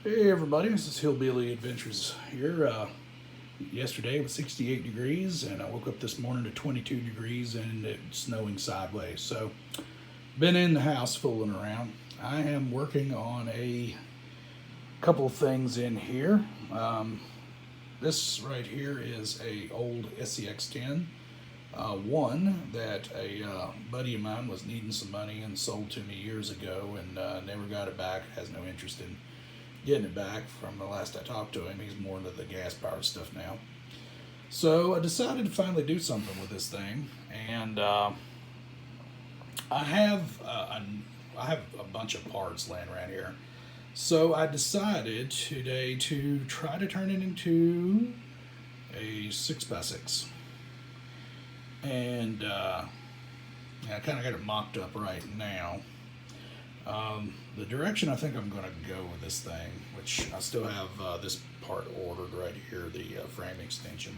Hey everybody, this is Hillbilly Adventures here. Yesterday it was 68 degrees, and I woke up this morning to 22 degrees and it's snowing sideways. So, been in the house fooling around. I am working on a couple of things in here. This right here is a old SCX10, one that a buddy of mine was needing some money and sold to me years ago, and never got it back. Has no interest in getting it back from the last I talked to him. He's more into the gas powered stuff now. So I decided to finally do something with this thing, and I have a bunch of parts laying around here. So I decided today to try to turn it into a 6x6, and I kind of got it mocked up right now. The direction I think I'm going to go with this thing, which I still have this part ordered right here, the frame extension.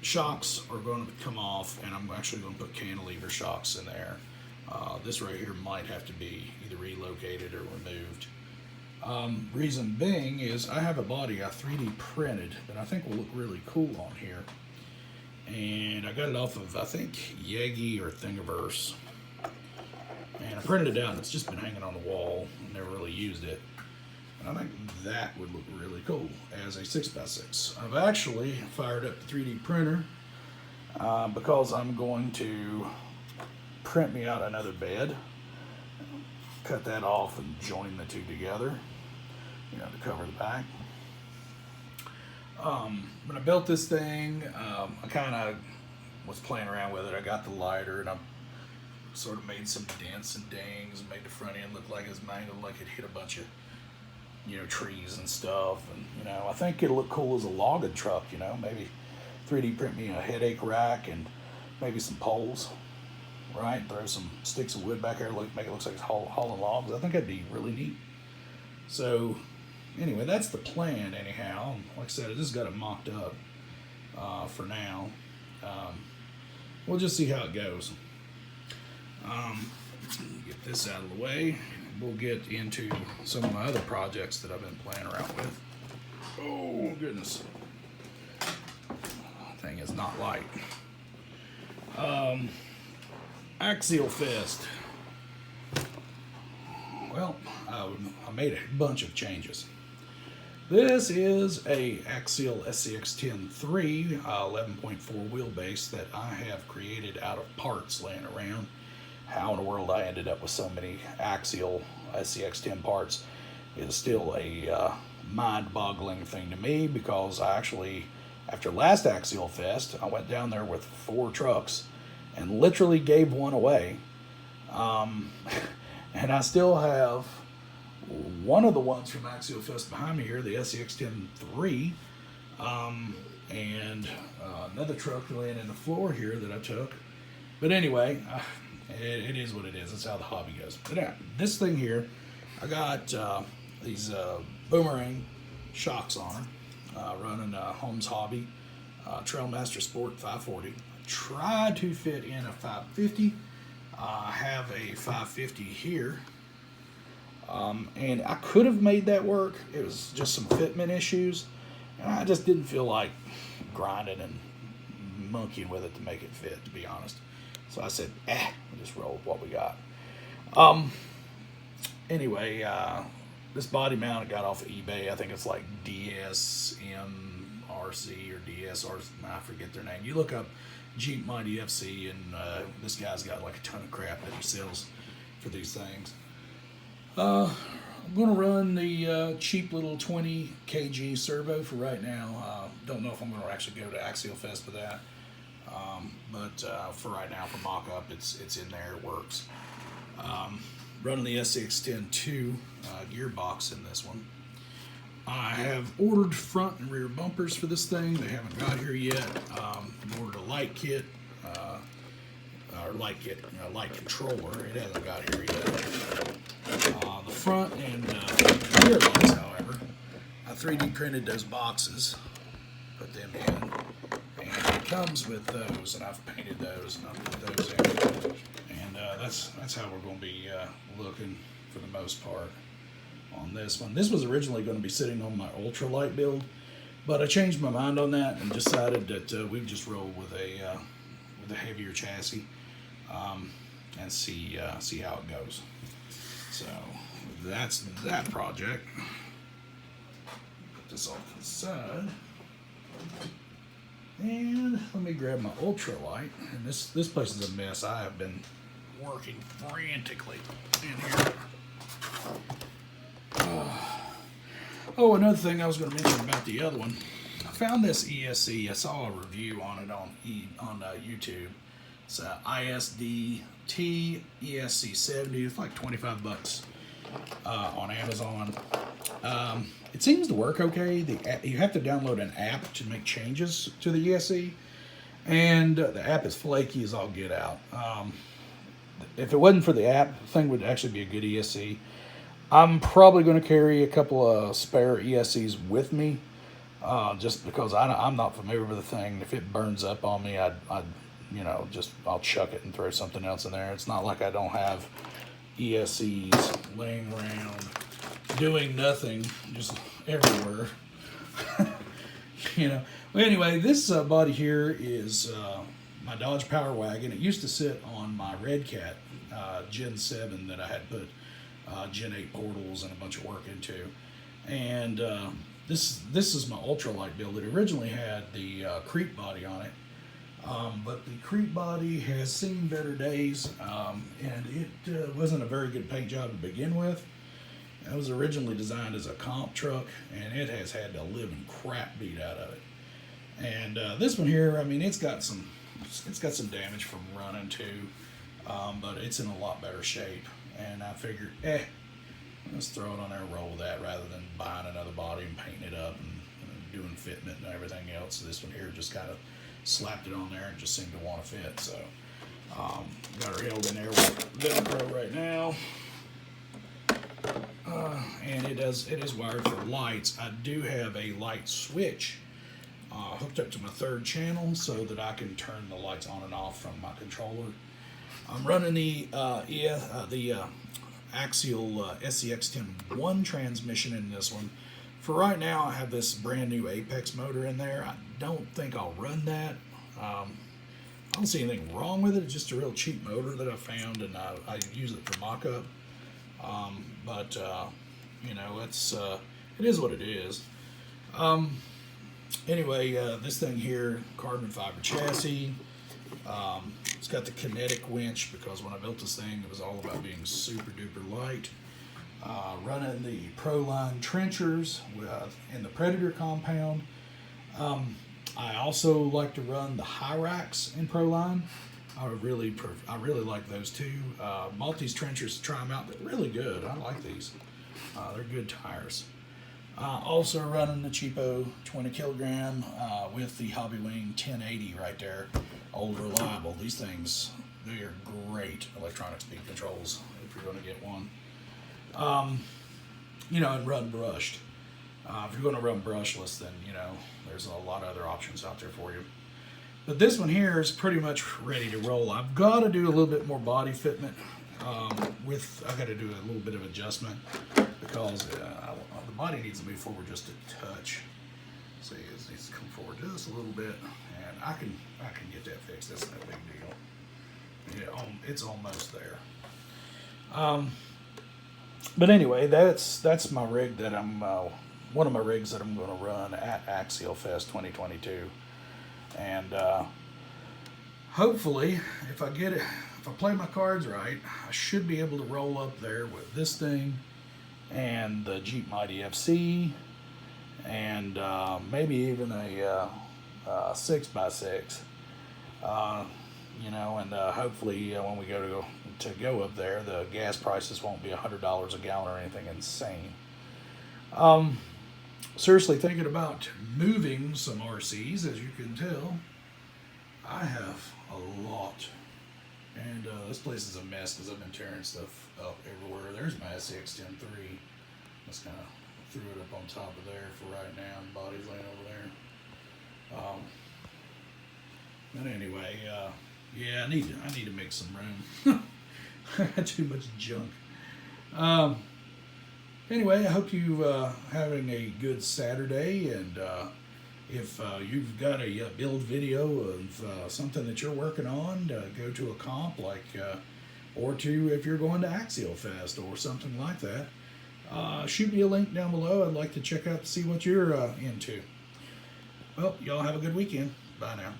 Shocks are going to come off, and I'm actually going to put cantilever shocks in there. This right here might have to be either relocated or removed. Reason being is I have a body I 3D printed that I think will look really cool on here. And I got it off of, I think, Yagi or Thingiverse. And I printed it out, and it's just been hanging on the wall. Never really used it. And I think that would look really cool as a 6x6. I've actually fired up the 3D printer because I'm going to print me out another bed. Cut that off and join the two together, to cover the back. When I built this thing, I kind of was playing around with it. I got the lighter, and I sort of made some dents and dings, and made the front end look like it was mangled, like it hit a bunch of, trees and stuff. And, I think it'll look cool as a logging truck, maybe 3D print me a headache rack and maybe some poles, right? Throw some sticks of wood back there, make it look like it's hauling logs. I think that'd be really neat. So, anyway, that's the plan anyhow. Like I said, I just got it mocked up for now. We'll just see how it goes. Get this out of the way. We'll get into some of my other projects that I've been playing around with. Oh, goodness. Thing is not light. Axialfest. Well, I made a bunch of changes. This is a Axial SCX-10 11.4 wheelbase that I have created out of parts laying around. How in the world I ended up with so many Axial SCX-10 parts is still a mind-boggling thing to me, because I actually, after last Axialfest, I went down there with 4 trucks and literally gave one away. And I still have one of the ones from Axialfest behind me here, the SCX-10 and another truck laying in the floor here that I took. But anyway, it is what it is. That's how the hobby goes. But yeah, this thing here, I got these boomerang shocks on her, running a Holmes Hobby Trailmaster Sport 540. Tried to fit in a 550. I have a 550 here. And I could have made that work. It was just some fitment issues. And I just didn't feel like grinding and monkeying with it to make it fit, to be honest. So I said, we'll just roll with what we got. Anyway, this body mount I got off of eBay. I think it's like DSMRC or DSR, I forget their name. You look up Jeep Mighty FC, and this guy's got like a ton of crap that he sells for these things. I'm going to run the cheap little 20 kg servo for right now. Don't know if I'm going to actually go to Axialfest for that. But for right now, for mock-up, it's in there, it works. Running the SCX-10 gearbox in this one. I have ordered front and rear bumpers for this thing. They haven't got here yet. Ordered a light kit, light controller. It hasn't got here yet. The front and rear lights, however, I 3D printed those boxes, put them in. And it comes with those, and I've painted those, and I've put those in. And that's how we're going to be looking for the most part. on this one. This was originally going to be sitting on my ultralight build, but I changed my mind on that and decided that we'd just roll with a heavier chassis and see how it goes. So that's that project. Put this off to the side. And let me grab my ultralight. And this place is a mess. I have been working frantically in here. Oh, another thing I was going to mention about the other one. I found this ESC. I saw a review on it on YouTube. It's a ISDT ESC 70. It's like 25 bucks on Amazon. It seems to work okay. You have to download an app to make changes to the ESC, and the app is flaky as all get out. If it wasn't for the app, the thing would actually be a good ESC. I'm probably going to carry a couple of spare ESCs with me, just because I'm not familiar with the thing. If it burns up on me, I'll chuck it and throw something else in there. It's not like I don't have ESCs laying around doing nothing, just everywhere. Well, anyway, this body here is my Dodge Power Wagon. It used to sit on my Red Cat Gen 7 that I had put Gen 8 portals and a bunch of work into. And this is my ultralight build. It originally had the creep body on it. But the creep body has seen better days, and it wasn't a very good paint job to begin with. It was originally designed as a comp truck, and it has had the living crap beat out of it. And this one here, I mean, it's got some damage from running too, but it's in a lot better shape. And I figured, let's throw it on there and roll with that rather than buying another body and painting it up and doing fitment and everything else. So this one here just kind of slapped it on there and just seemed to want to fit. So got her held in there with Velcro right now. And it is wired for lights. I do have a light switch hooked up to my third channel so that I can turn the lights on and off from my controller. I'm running the Axial SCX-10-1 transmission in this one. For right now, I have this brand new Apex motor in there. I don't think I'll run that. I don't see anything wrong with it. It's just a real cheap motor that I found, and I use it for mock-up. But it is what it is. Anyway, this thing here, carbon fiber chassis. It's got the kinetic winch because when I built this thing, it was all about being super duper light. Running the Proline trenchers in the Predator compound. I also like to run the Hyrax in Proline. I really like those two. Maltese trenchers, try them out. They're really good. I like these. They're good tires. Also running the cheapo 20 kilogram with the Hobbywing 1080 right there. Old reliable. These things, they are great electronic speed controls if you're going to get one. And run brushed. If you're going to run brushless, then there's a lot of other options out there for you. But this one here is pretty much ready to roll. I've got to do a little bit more body fitment. I've got to do a little bit of adjustment because the body needs to move forward just a touch. See, it needs to come forward just a little bit, and I can get that fixed. That's no big deal. Yeah, it's almost there. But anyway, that's my rig that I'm one of my rigs that I'm going to run at Axialfest 2022, and hopefully, if I play my cards right, I should be able to roll up there with this thing and the Jeep Mighty FC, and maybe even a 6x6. And hopefully when we go up there, the gas prices won't be $100 a gallon or anything insane. Seriously thinking about moving some RCs, as you can tell. I have a lot, and this place is a mess because I've been tearing stuff up everywhere. There's my SCX-10-3. Just kind of threw it up on top of there for right now, and the body's laying over there. But anyway, yeah, I need to make some room. I got too much junk. Anyway, I hope you having a good Saturday, and if you've got a build video of something that you're working on, go to a comp like, or to if you're going to Axialfest or something like that, shoot me a link down below. I'd like to check out to see what you're into. Well, y'all have a good weekend. Bye now.